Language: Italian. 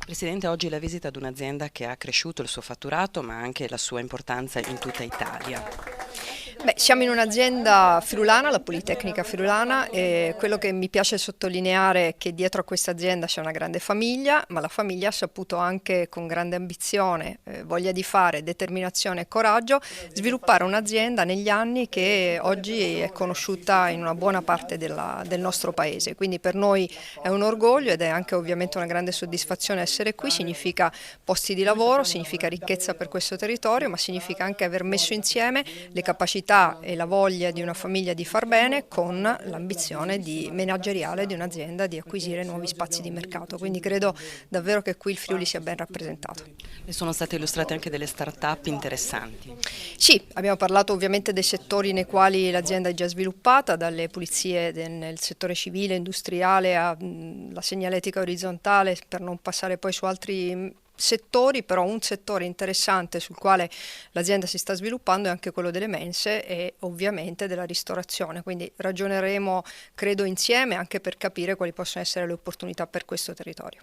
Presidente, oggi la visita ad un'azienda che ha cresciuto il suo fatturato, ma anche la sua importanza in tutta Italia. Beh, siamo in un'azienda friulana, la Politecnica Friulana, e quello che mi piace sottolineare è che dietro a questa azienda c'è una grande famiglia, ma la famiglia ha saputo anche con grande ambizione, voglia di fare, determinazione e coraggio sviluppare un'azienda negli anni che oggi è conosciuta in una buona parte del nostro paese. Quindi per noi è un orgoglio ed è anche ovviamente una grande soddisfazione essere qui, significa posti di lavoro, significa ricchezza per questo territorio, ma significa anche aver messo insieme le capacità e la voglia di una famiglia di far bene con l'ambizione manageriale di un'azienda di acquisire nuovi spazi di mercato. Quindi credo davvero che qui il Friuli sia ben rappresentato. Le sono state illustrate anche delle start-up interessanti. Sì, abbiamo parlato ovviamente dei settori nei quali l'azienda è già sviluppata, dalle pulizie nel settore civile, industriale, alla segnaletica orizzontale, per non passare poi su altri settori, però un settore interessante sul quale l'azienda si sta sviluppando è anche quello delle mense e ovviamente della ristorazione, quindi ragioneremo credo insieme anche per capire quali possono essere le opportunità per questo territorio.